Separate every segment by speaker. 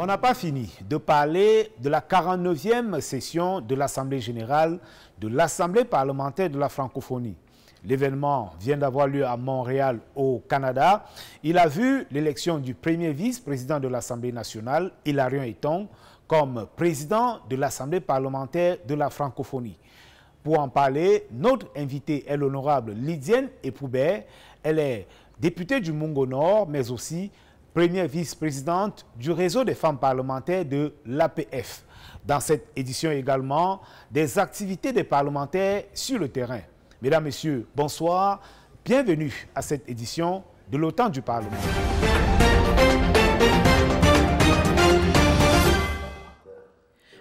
Speaker 1: On n'a pas fini de parler de la 49e session de l'Assemblée générale de l'Assemblée parlementaire de la francophonie. L'événement vient d'avoir lieu à Montréal, au Canada. Il a vu l'élection du premier vice-président de l'Assemblée nationale, Hilarion Eton, comme président de l'Assemblée parlementaire de la francophonie. Pour en parler, notre invitée est l'honorable Lydienne Epoubert. Elle est députée du Mungo Nord, mais aussi première vice-présidente du réseau des femmes parlementaires de l'APF. Dans cette édition également, des activités des parlementaires sur le terrain. Mesdames, Messieurs, bonsoir. Bienvenue à cette édition de l'Automne du Parlement.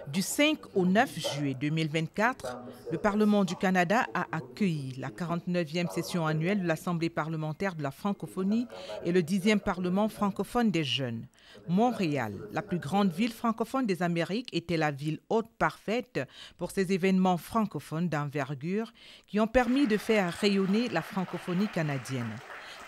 Speaker 2: Du 5 au 9 juillet 2024, le Parlement du Canada a accueilli la 49e session annuelle de l'Assemblée parlementaire de la francophonie et le 10e Parlement francophone des jeunes. Montréal, la plus grande ville francophone des Amériques, était la ville hôte parfaite pour ces événements francophones d'envergure qui ont permis de faire rayonner la francophonie canadienne.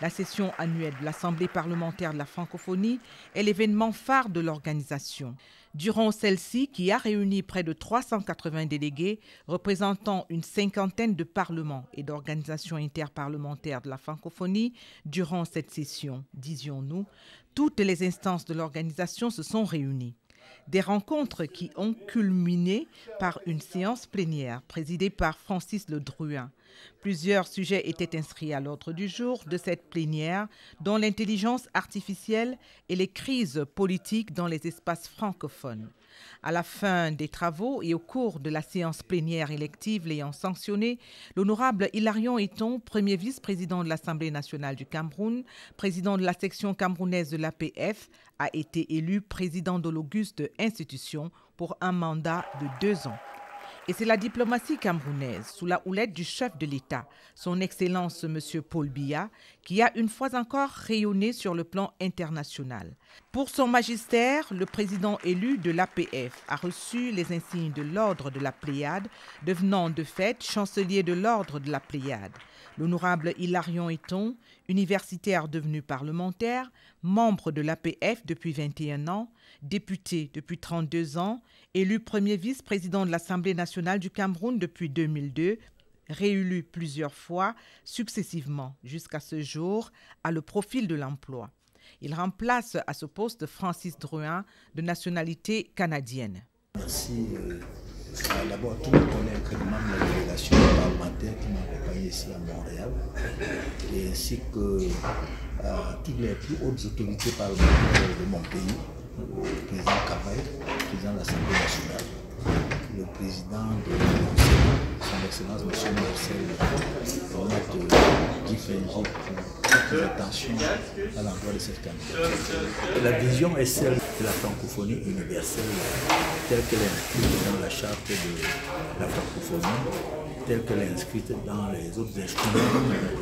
Speaker 2: La session annuelle de l'Assemblée parlementaire de la francophonie est l'événement phare de l'organisation. Durant celle-ci, qui a réuni près de 380 délégués représentant une cinquantaine de parlements et d'organisations interparlementaires de la francophonie, durant cette session, disions-nous, toutes les instances de l'organisation se sont réunies. Des rencontres qui ont culminé par une séance plénière présidée par Francis Le Druin. Plusieurs sujets étaient inscrits à l'ordre du jour de cette plénière, dont l'intelligence artificielle et les crises politiques dans les espaces francophones. À la fin des travaux et au cours de la séance plénière élective l'ayant sanctionné, l'honorable Hilarion Eton, premier vice-président de l'Assemblée nationale du Cameroun, président de la section camerounaise de l'APF, a été élu président de l'auguste institution pour un mandat de 2 ans. Et c'est la diplomatie camerounaise, sous la houlette du chef de l'État, son Excellence M. Paul Biya, qui a une fois encore rayonné sur le plan international. Pour son magistère, le président élu de l'APF a reçu les insignes de l'ordre de la Pléiade, devenant de fait chancelier de l'ordre de la Pléiade. L'honorable Hilarion Eton, universitaire devenu parlementaire, membre de l'APF depuis 21 ans, député depuis 32 ans, élu premier vice-président de l'Assemblée nationale du Cameroun depuis 2002, réélu plusieurs fois successivement jusqu'à ce jour, a le profil de l'emploi. Il remplace à ce poste Francis Druin, de nationalité canadienne.
Speaker 3: Merci d'abord à tous les collègues et membres de la délégation parlementaire qui m'ont accompagné ici à Montréal, et ainsi que toutes les plus hautes autorités parlementaires de mon pays, le président Cavaille, le président de l'Assemblée nationale, le président de son Excellence M. Marcel, notre différent pour les attentions à l'endroit de cette candidature. La vision est celle de la francophonie universelle, telle qu'elle est inscrite dans la charte de la francophonie, telle qu'elle est inscrite dans les autres instruments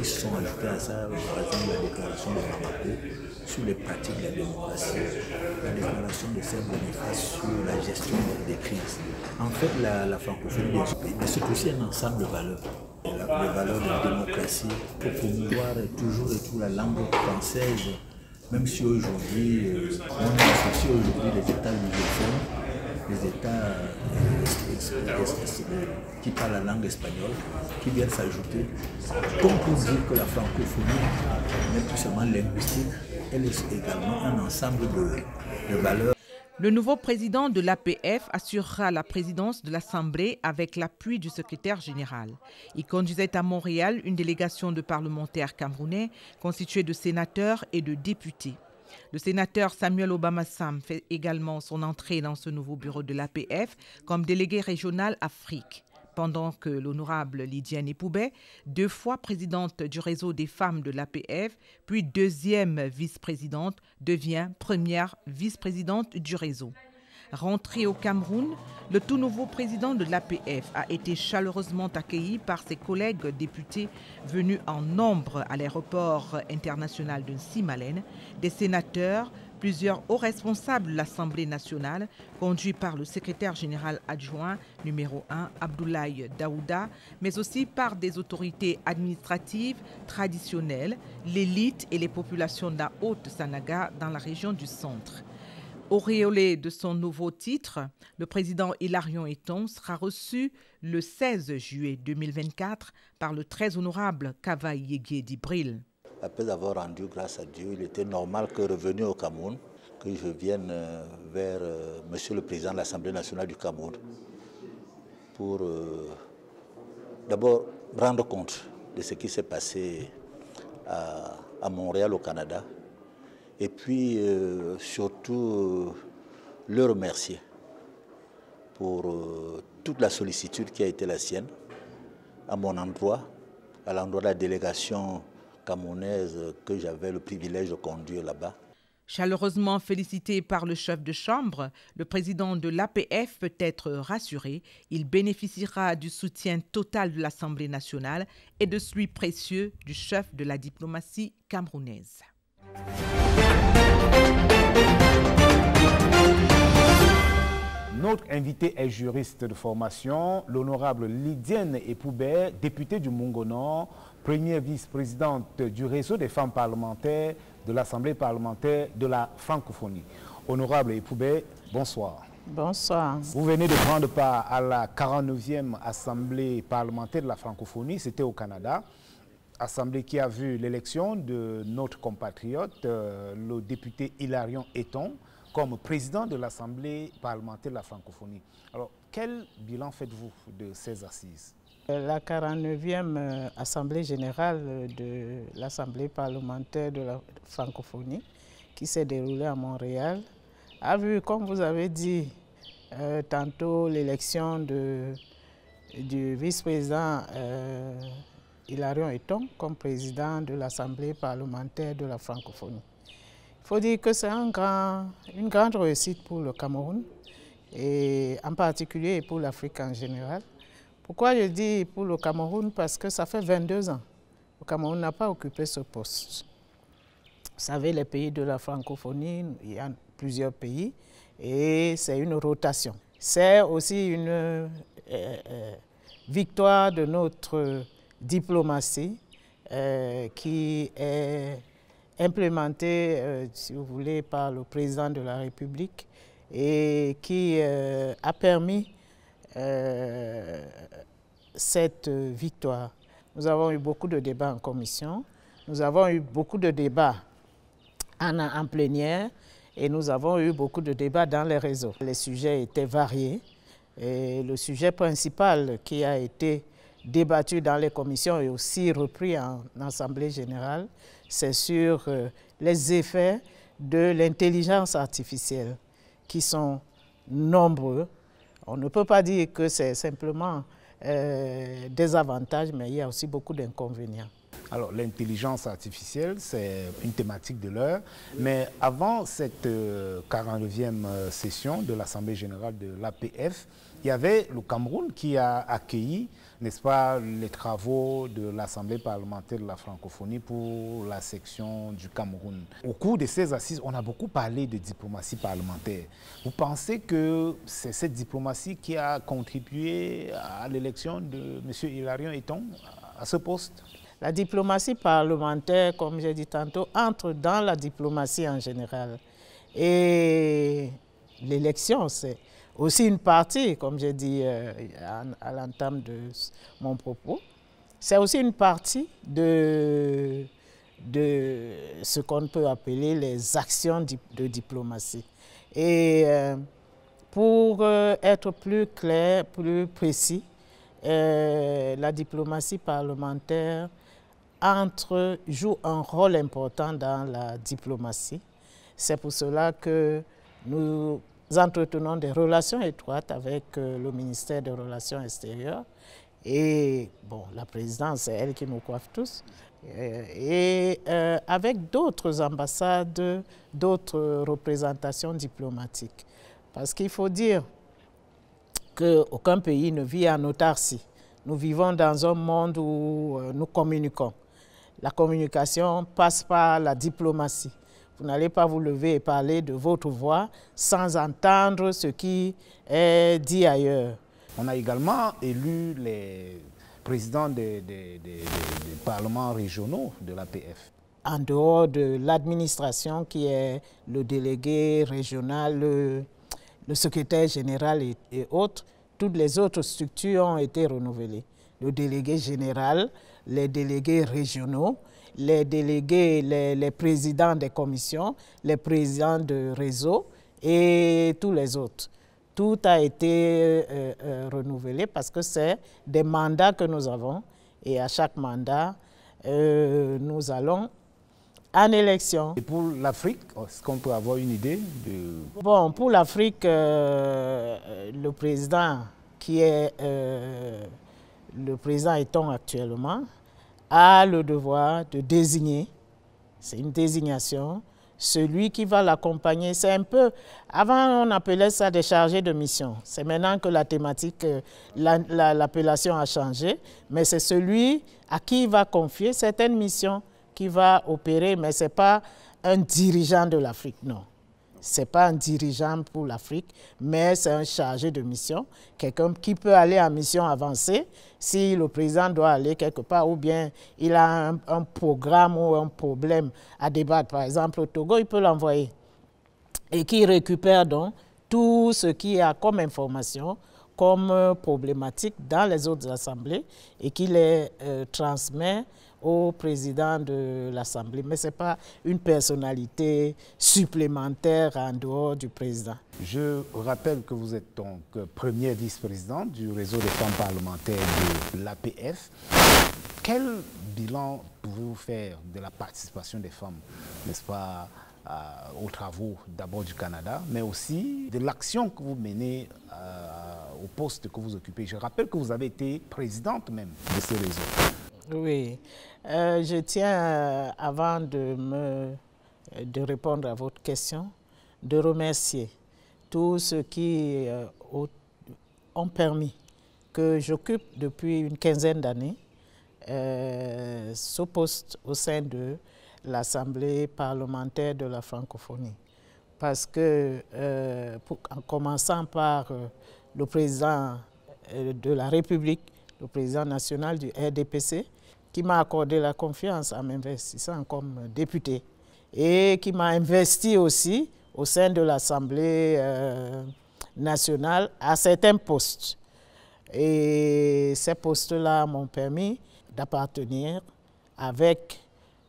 Speaker 3: qui sont ajoutés à ça, par exemple la déclaration de Bamako sur les pratiques de la démocratie, la déclaration de Saint-Boniface sur la gestion des crises. En fait, la francophonie c'est aussi un ensemble de valeurs. Les valeurs de la démocratie pour promouvoir toujours et tout la langue française, même si aujourd'hui on associe aujourd'hui les États lusophones, les États qui parlent la langue espagnole, qui viennent s'ajouter, comme pour dire que la francophonie n'est plus seulement linguistique, elle est également un ensemble de valeurs.
Speaker 2: Le nouveau président de l'APF assurera la présidence de l'Assemblée avec l'appui du secrétaire général. Il conduisait à Montréal une délégation de parlementaires camerounais constituée de sénateurs et de députés. Le sénateur Samuel Obama-Sam fait également son entrée dans ce nouveau bureau de l'APF comme délégué régional Afrique, pendant que l'honorable Lydienne Epoubert, 2 fois présidente du réseau des femmes de l'APF, puis 2e vice-présidente, devient première vice-présidente du réseau. Rentré au Cameroun, le tout nouveau président de l'APF a été chaleureusement accueilli par ses collègues députés venus en nombre à l'aéroport international de Nsimalène, des sénateurs, plusieurs hauts responsables de l'Assemblée nationale, conduits par le secrétaire général adjoint numéro 1, Abdoulaye Daouda, mais aussi par des autorités administratives traditionnelles, l'élite et les populations de la Haute-Sanaga dans la région du centre. Auréolé de son nouveau titre, le président Hilarion Eton sera reçu le 16 juillet 2024 par le très honorable Kava Yégué d'Ibril.
Speaker 3: Après avoir rendu grâce à Dieu, il était normal que revenu au Cameroun, que je vienne vers Monsieur le Président de l'Assemblée nationale du Cameroun pour d'abord rendre compte de ce qui s'est passé à Montréal au Canada et puis surtout le remercier pour toute la sollicitude qui a été la sienne à mon endroit, à l'endroit de la délégation camerounaise que j'avais le privilège de conduire là-bas.
Speaker 2: Chaleureusement félicité par le chef de chambre, le président de l'APF peut être rassuré. Il bénéficiera du soutien total de l'Assemblée nationale et de celui précieux du chef de la diplomatie camerounaise.
Speaker 1: Notre invité est juriste de formation, l'honorable Lydienne Epoubert, députée du Mungo-Nord, première vice-présidente du réseau des femmes parlementaires de l'Assemblée parlementaire de la francophonie. Honorable Epoubert, bonsoir.
Speaker 4: Bonsoir.
Speaker 1: Vous venez de prendre part à la 49e Assemblée parlementaire de la francophonie, c'était au Canada. Assemblée qui a vu l'élection de notre compatriote, le député Hilarion Eton, comme président de l'Assemblée parlementaire de la francophonie. Alors, quel bilan faites-vous de ces assises?
Speaker 4: La 49e Assemblée générale de l'Assemblée parlementaire de la francophonie, qui s'est déroulée à Montréal, a vu, comme vous avez dit tantôt, l'élection du vice-président Hilarion Eton comme président de l'Assemblée parlementaire de la francophonie. Il faut dire que c'est une grande réussite pour le Cameroun, et en particulier pour l'Afrique en général. Pourquoi je dis pour le Cameroun? Parce que ça fait 22 ans. Le Cameroun n'a pas occupé ce poste. Vous savez, les pays de la francophonie, il y a plusieurs pays, et c'est une rotation. C'est aussi une victoire de notre diplomatie qui est implémenté, si vous voulez, par le président de la République et qui a permis cette victoire. Nous avons eu beaucoup de débats en commission, nous avons eu beaucoup de débats en plénière et nous avons eu beaucoup de débats dans les réseaux. Les sujets étaient variés et le sujet principal qui a été débattu dans les commissions et aussi repris en Assemblée générale, c'est sur les effets de l'intelligence artificielle qui sont nombreux. On ne peut pas dire que c'est simplement des avantages, mais il y a aussi beaucoup d'inconvénients.
Speaker 1: Alors, l'intelligence artificielle, c'est une thématique de l'heure, mais avant cette 49e session de l'Assemblée générale de l'APF, il y avait le Cameroun qui a accueilli, n'est-ce pas, les travaux de l'Assemblée parlementaire de la francophonie pour la section du Cameroun. Au cours de ces assises, on a beaucoup parlé de diplomatie parlementaire. Vous pensez que c'est cette diplomatie qui a contribué à l'élection de M. Hilarion Eton à ce poste?
Speaker 4: La diplomatie parlementaire, comme j'ai dit tantôt, entre dans la diplomatie en général. Et l'élection, c'est aussi une partie, comme j'ai dit à l'entame de mon propos, c'est aussi une partie de ce qu'on peut appeler les actions de diplomatie. Et pour être plus clair, plus précis, la diplomatie parlementaire joue un rôle important dans la diplomatie. C'est pour cela que nous entretenons des relations étroites avec le ministère des Relations extérieures. Et bon, la présidence, c'est elle qui nous coiffe tous. Et avec d'autres ambassades, d'autres représentations diplomatiques. Parce qu'il faut dire qu'aucun pays ne vit en autarcie. Nous vivons dans un monde où nous communiquons. La communication passe par la diplomatie. Vous n'allez pas vous lever et parler de votre voix sans entendre ce qui est dit ailleurs.
Speaker 1: On a également élu les présidents des parlements régionaux de l'APF.
Speaker 4: en dehors de l'administration qui est le délégué régional, le secrétaire général et autres, toutes les autres structures ont été renouvelées. Le délégué général, les délégués régionaux, les délégués, les présidents des commissions, les présidents de réseau et tous les autres. Tout a été renouvelé parce que c'est des mandats que nous avons et à chaque mandat, nous allons en élection.
Speaker 1: Et pour l'Afrique, est-ce qu'on peut avoir une idée de...
Speaker 4: Bon, pour l'Afrique, le président qui est le président étant actuellement a le devoir de désigner, c'est une désignation, celui qui va l'accompagner. C'est un peu, avant on appelait ça des chargés de mission. C'est maintenant que la thématique, l'appellation a changé, mais c'est celui à qui il va confier certaines missions qui va opérer, mais ce n'est pas un dirigeant de l'Afrique, non. Ce n'est pas un dirigeant pour l'Afrique, mais c'est un chargé de mission, quelqu'un qui peut aller en mission avancée si le président doit aller quelque part ou bien il a un programme ou un problème à débattre. Par exemple, au Togo, il peut l'envoyer et qui récupère donc tout ce qui a comme information, comme problématique dans les autres assemblées et qui les transmet au président de l'Assemblée. Mais ce n'est pas une personnalité supplémentaire en dehors du président.
Speaker 1: Je rappelle que vous êtes donc première vice-présidente du réseau des femmes parlementaires de l'APF. Quel bilan pouvez-vous faire de la participation des femmes, n'est-ce pas, aux travaux d'abord du Canada, mais aussi de l'action que vous menez au poste que vous occupez? Je rappelle que vous avez été présidente même de ce réseau.
Speaker 4: Oui, je tiens, avant de répondre à votre question, de remercier tous ceux qui ont permis que j'occupe depuis une quinzaine d'années ce poste au sein de l'Assemblée parlementaire de la francophonie. Parce que, en commençant par le président de la République, le président national du RDPC, qui m'a accordé la confiance en m'investissant comme député et qui m'a investi aussi au sein de l'Assemblée nationale à certains postes. Et ces postes-là m'ont permis d'appartenir avec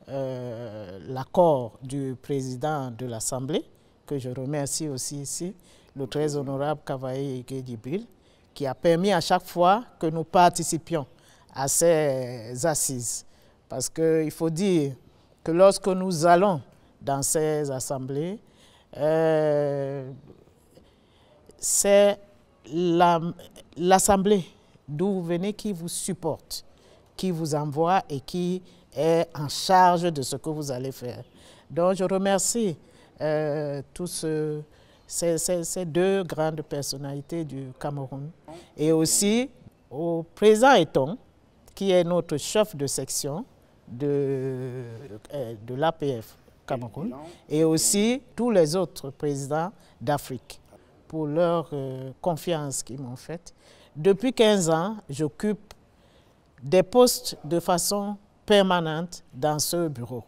Speaker 4: l'accord du président de l'Assemblée, que je remercie aussi ici, le très honorable Kavaye Djibril, qui a permis à chaque fois que nous participions à ces assises. Parce qu'il faut dire que lorsque nous allons dans ces assemblées, c'est l'assemblée d'où vous venez qui vous supporte, qui vous envoie et qui est en charge de ce que vous allez faire. Donc je remercie tous ces deux grandes personnalités du Cameroun et aussi au président Eton, qui est notre chef de section de l'APF Cameroun, et aussi tous les autres présidents d'Afrique pour leur confiance qu'ils m'ont faite. Depuis 15 ans, j'occupe des postes de façon permanente dans ce bureau.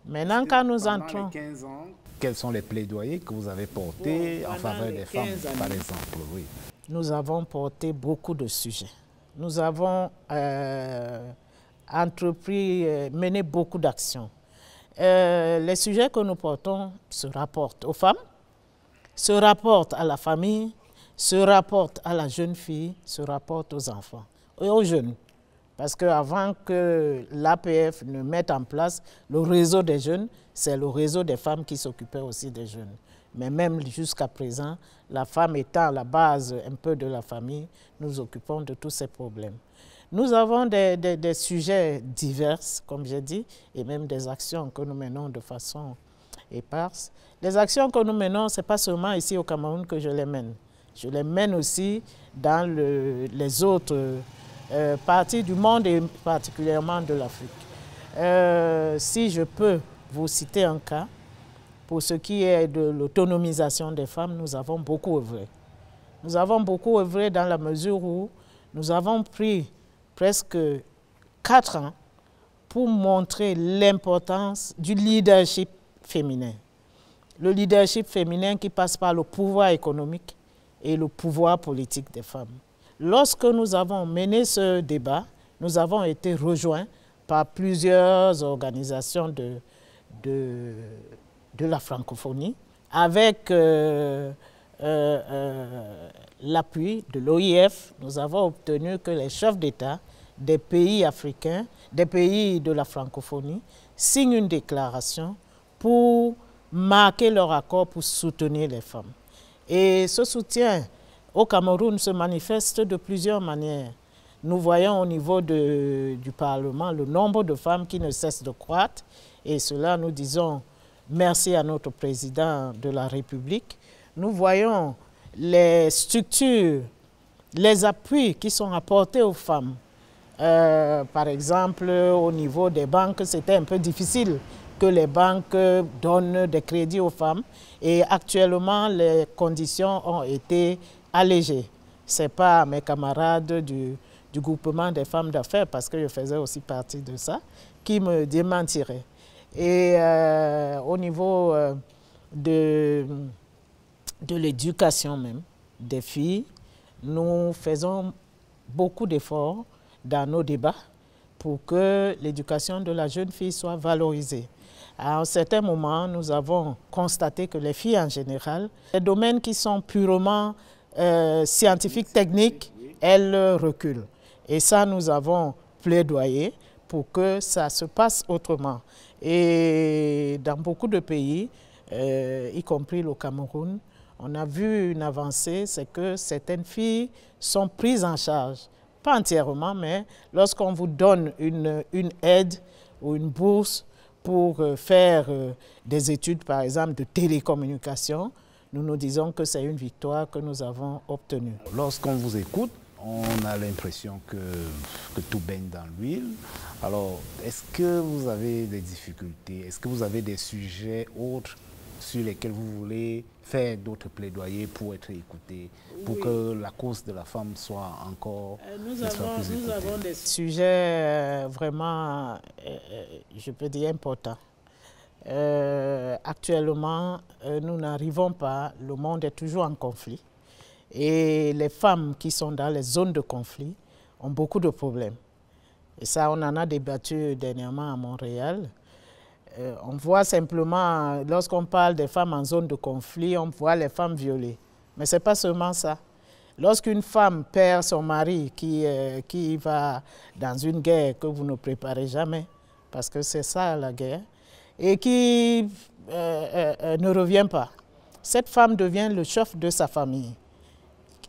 Speaker 4: Maintenant, quand nous entrons...
Speaker 1: Les 15 ans, quels sont les plaidoyers que vous avez portés en faveur des femmes, par exemple? Oui.
Speaker 4: Nous avons porté beaucoup de sujets. Nous avons mené beaucoup d'actions. Les sujets que nous portons se rapportent aux femmes, se rapportent à la famille, se rapportent à la jeune fille, se rapportent aux enfants et aux jeunes. Parce qu'avant que l'APF ne mette en place le réseau des jeunes, c'est le réseau des femmes qui s'occupait aussi des jeunes. Mais même jusqu'à présent, la femme étant la base un peu de la famille, nous occupons de tous ces problèmes. Nous avons des sujets divers, comme j'ai dit, et même des actions que nous menons de façon éparse. Les actions que nous menons, ce n'est pas seulement ici au Cameroun que je les mène. Je les mène aussi dans les autres parties du monde et particulièrement de l'Afrique. Si je peux vous citer un cas, pour ce qui est de l'autonomisation des femmes, nous avons beaucoup œuvré. Nous avons beaucoup œuvré dans la mesure où nous avons pris presque 4 ans pour montrer l'importance du leadership féminin. Le leadership féminin qui passe par le pouvoir économique et le pouvoir politique des femmes. Lorsque nous avons mené ce débat, nous avons été rejoints par plusieurs organisations de la francophonie, avec l'appui de l'OIF. Nous avons obtenu que les chefs d'État des pays africains, des pays de la francophonie, signent une déclaration pour marquer leur accord pour soutenir les femmes. Et ce soutien au Cameroun se manifeste de plusieurs manières. Nous voyons au niveau du Parlement le nombre de femmes qui ne cesse de croître, et cela nous disons merci à notre président de la République. Nous voyons les structures, les appuis qui sont apportés aux femmes. Par exemple, au niveau des banques, c'était un peu difficile que les banques donnent des crédits aux femmes, et actuellement, les conditions ont été allégées. Ce n'est pas mes camarades du groupement des femmes d'affaires, parce que je faisais aussi partie de ça, qui me démentiraient. Et au niveau de l'éducation même des filles, nous faisons beaucoup d'efforts dans nos débats pour que l'éducation de la jeune fille soit valorisée. À un certain moment, nous avons constaté que les filles en général, les domaines qui sont purement scientifiques, techniques, elles reculent. Et ça, nous avons plaidoyé pour que ça se passe autrement. Et dans beaucoup de pays, y compris le Cameroun, on a vu une avancée, c'est que certaines filles sont prises en charge. Pas entièrement, mais lorsqu'on vous donne une aide ou une bourse pour faire des études, par exemple, de télécommunication, nous nous disons que c'est une victoire que nous avons obtenue.
Speaker 1: Lorsqu'on vous écoute, on a l'impression que tout baigne dans l'huile. Alors, est-ce que vous avez des difficultés? Est-ce que vous avez des sujets autres sur lesquels vous voulez faire d'autres plaidoyers pour être écoutés, pour que la cause de la femme soit encore
Speaker 4: Nous avons des sujets vraiment, je peux dire, importants. Actuellement, nous n'arrivons pas, le monde est toujours en conflit. Et les femmes qui sont dans les zones de conflit ont beaucoup de problèmes. Et ça, on en a débattu dernièrement à Montréal. On voit simplement, lorsqu'on parle des femmes en zone de conflit, on voit les femmes violées. Mais ce n'est pas seulement ça. Lorsqu'une femme perd son mari qui va dans une guerre que vous ne préparez jamais, parce que c'est ça la guerre, et qui ne revient pas, cette femme devient le chef de sa famille,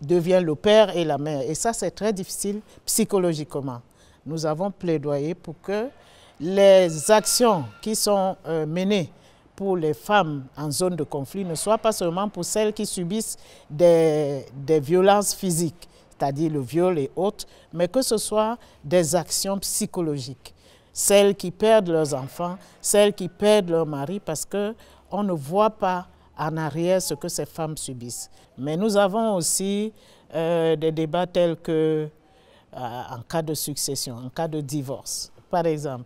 Speaker 4: devient le père et la mère. Et ça, c'est très difficile psychologiquement. Nous avons plaidoyé pour que les actions qui sont menées pour les femmes en zone de conflit ne soient pas seulement pour celles qui subissent des violences physiques, c'est-à-dire le viol et autres, mais que ce soit des actions psychologiques. Celles qui perdent leurs enfants, celles qui perdent leur mari, parce qu'on ne voit pas en arrière ce que ces femmes subissent. Mais nous avons aussi des débats tels que en cas de succession, en cas de divorce. Par exemple,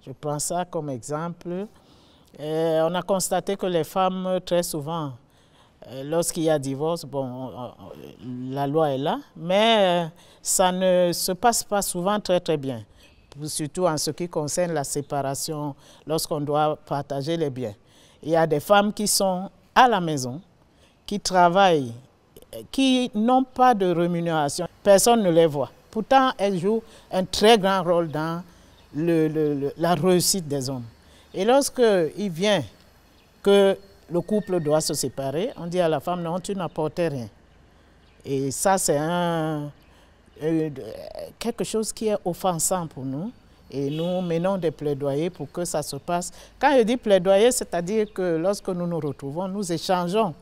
Speaker 4: je prends ça comme exemple, on a constaté que les femmes, très souvent, lorsqu'il y a divorce, bon, la loi est là, mais ça ne se passe pas souvent très très bien, surtout en ce qui concerne la séparation, lorsqu'on doit partager les biens. Il y a des femmes qui sont à la maison, qui travaillent, qui n'ont pas de rémunération, personne ne les voit. Pourtant, elles jouent un très grand rôle dans la réussite des hommes. Et lorsqu'il vient que le couple doit se séparer, on dit à la femme, non, tu n'apportes rien. Et ça, c'est quelque chose qui est offensant pour nous. Et nous menons des plaidoyers pour que ça se passe. Quand je dis plaidoyer, c'est-à-dire que lorsque nous nous retrouvons, nous échangeons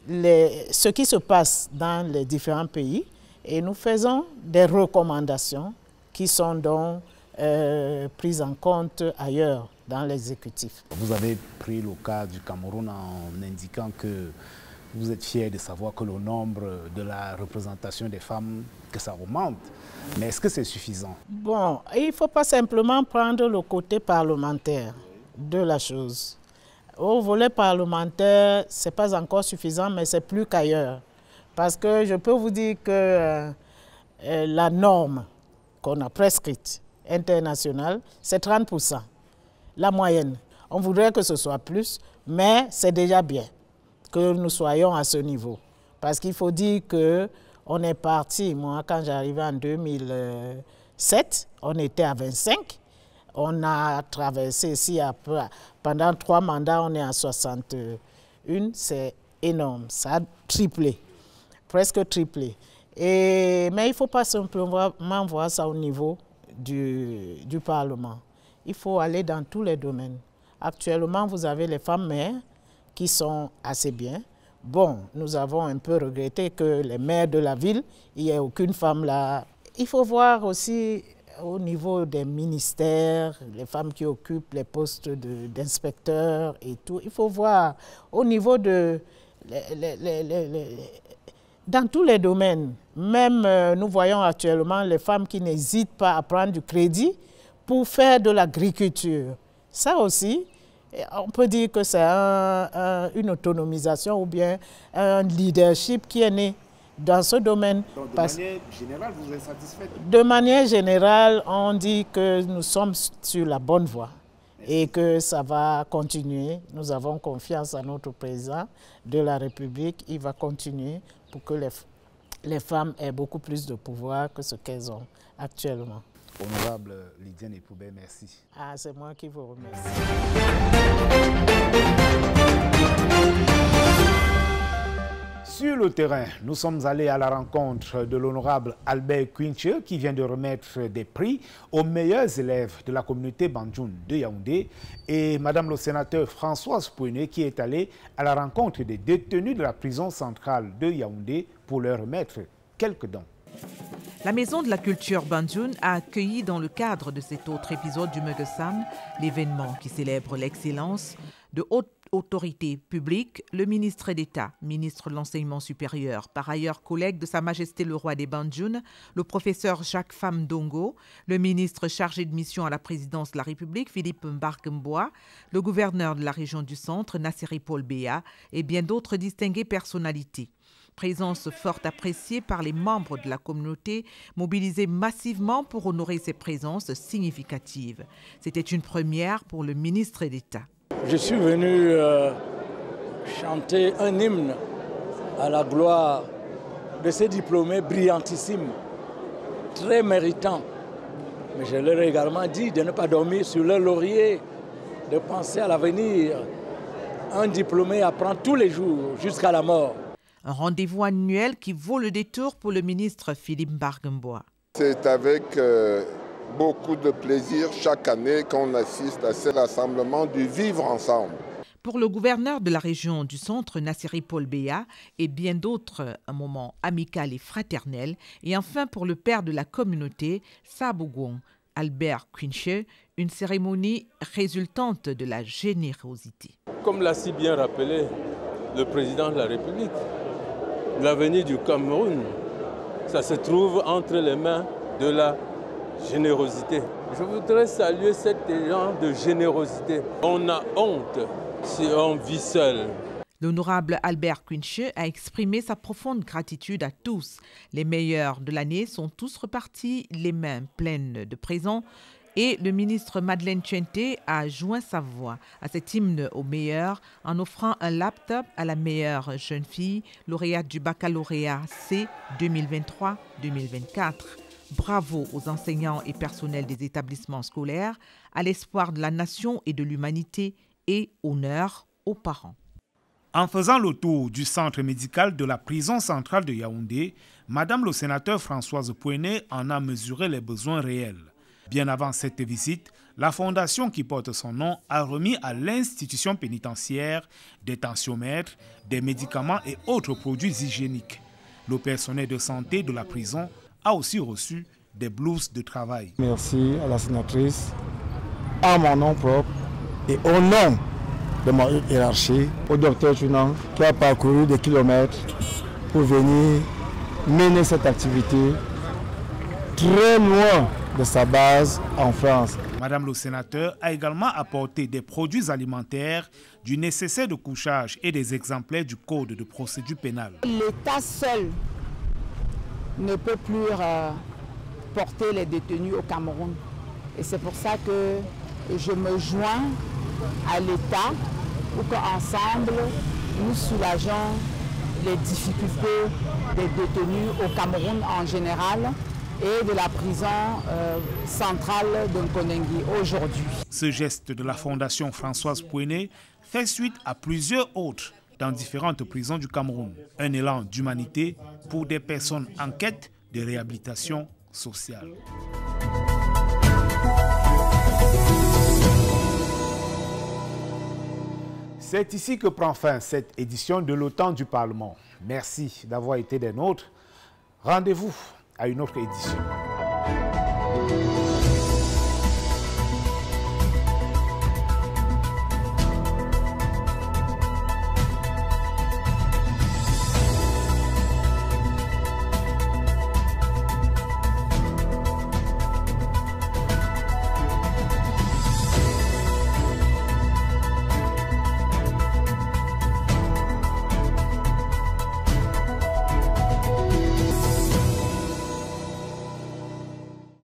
Speaker 4: ce qui se passe dans les différents pays et nous faisons des recommandations qui sont donc prises en compte ailleurs dans l'exécutif.
Speaker 1: Vous avez pris le cas du Cameroun en indiquant que vous êtes fiers de savoir que le nombre de la représentation des femmes, que ça augmente. Mais est-ce que c'est suffisant?
Speaker 4: Bon, il ne faut pas simplement prendre le côté parlementaire de la chose. Au volet parlementaire, ce n'est pas encore suffisant, mais c'est plus qu'ailleurs. Parce que je peux vous dire que la norme qu'on a prescrite internationale, c'est 30%, la moyenne. On voudrait que ce soit plus, mais c'est déjà bien que nous soyons à ce niveau. Parce qu'il faut dire qu'on est parti, moi quand j'arrivais en 2007, on était à 25. On a traversé ici, pendant 3 mandats, on est à 61. C'est énorme, ça a triplé, presque triplé. Mais il ne faut pas simplement voir ça au niveau du Parlement. Il faut aller dans tous les domaines. Actuellement, vous avez les femmes maires qui sont assez bien. Bon, nous avons un peu regretté que les maires de la ville, il n'y ait aucune femme là. Il faut voir aussi au niveau des ministères, les femmes qui occupent les postes d'inspecteurs et tout. Il faut voir au niveau de... dans tous les domaines. Même nous voyons actuellement les femmes qui n'hésitent pas à prendre du crédit pour faire de l'agriculture. Ça aussi, on peut dire que c'est une autonomisation ou bien un leadership qui est né dans ce domaine.
Speaker 1: Donc, de manière générale, vous êtes satisfaite?
Speaker 4: De manière générale, on dit que nous sommes sur la bonne voie et que ça va continuer. Nous avons confiance en notre président de la République. Il va continuer pour que les femmes aient beaucoup plus de pouvoir que ce qu'elles ont actuellement.
Speaker 1: Honorable Lydiane Epoubet, merci.
Speaker 4: Ah, c'est moi qui vous remercie.
Speaker 1: Sur le terrain, nous sommes allés à la rencontre de l'honorable Albert Quinche qui vient de remettre des prix aux meilleurs élèves de la communauté Bandjoun de Yaoundé et madame le sénateur Françoise Pouené qui est allée à la rencontre des détenus de la prison centrale de Yaoundé pour leur remettre quelques dons.
Speaker 2: La Maison de la Culture Bandjoun a accueilli dans le cadre de cet autre épisode du Megesam l'événement qui célèbre l'excellence de haute autorité publique, le ministre d'État, ministre de l'Enseignement supérieur, par ailleurs collègue de Sa Majesté le Roi des Bandjoun, le professeur Jacques Famdongo, le ministre chargé de mission à la présidence de la République, Philippe Mbarkemboa, le gouverneur de la région du Centre, Nasseri Paul Béa, et bien d'autres distinguées personnalités. Présence forte appréciée par les membres de la communauté, mobilisés massivement pour honorer ces présences significatives. C'était une première pour le ministre d'État.
Speaker 5: Je suis venu chanter un hymne à la gloire de ces diplômés brillantissimes, très méritants. Mais je leur ai également dit de ne pas dormir sur leur laurier, de penser à l'avenir. Un diplômé apprend tous les jours jusqu'à la mort.
Speaker 2: Un rendez-vous annuel qui vaut le détour pour le ministre Philippe Mbarkemboa.
Speaker 6: C'est avec beaucoup de plaisir chaque année qu'on assiste à ces rassemblements du vivre ensemble.
Speaker 2: Pour le gouverneur de la région du Centre, Nasseri Paul Béa, et bien d'autres, un moment amical et fraternel. Et enfin, pour le père de la communauté, Sabougon, Albert Quinche, une cérémonie résultante de la générosité.
Speaker 7: Comme l'a si bien rappelé le président de la République, l'avenir du Cameroun, ça se trouve entre les mains de la générosité. Je voudrais saluer cet élan de générosité. On a honte si on vit seul.
Speaker 2: L'honorable Albert Quinche a exprimé sa profonde gratitude à tous. Les meilleurs de l'année sont tous repartis les mains pleines de présents. Et le ministre Madeleine Tchente a joint sa voix à cet hymne aux meilleurs en offrant un laptop à la meilleure jeune fille, lauréate du baccalauréat C 2023-2024. Bravo aux enseignants et personnels des établissements scolaires, à l'espoir de la nation et de l'humanité et honneur aux parents.
Speaker 1: En faisant le tour du centre médical de la prison centrale de Yaoundé, madame le sénateur Françoise Pouené en a mesuré les besoins réels. Bien avant cette visite, la fondation qui porte son nom a remis à l'institution pénitentiaire des tensiomètres, des médicaments et autres produits hygiéniques. Le personnel de santé de la prison a aussi reçu des blouses de travail.
Speaker 8: Merci à la sénatrice, à mon nom propre et au nom de ma hiérarchie, au docteur Chunan, qui a parcouru des kilomètres pour venir mener cette activité très loin de sa base en France.
Speaker 1: Madame le sénateur a également apporté des produits alimentaires, du nécessaire de couchage et des exemplaires du code de procédure pénale.
Speaker 9: L'État seul ne peut plus porter les détenus au Cameroun. Et c'est pour ça que je me joins à l'État pour qu'ensemble nous soulageons les difficultés des détenus au Cameroun en général et de la prison centrale de Nkonengui aujourd'hui.
Speaker 1: Ce geste de la Fondation Françoise Pouéné fait suite à plusieurs autres dans différentes prisons du Cameroun. Un élan d'humanité pour des personnes en quête de réhabilitation sociale. C'est ici que prend fin cette édition de l'Automne du Parlement. Merci d'avoir été des nôtres. Rendez-vous à une autre édition.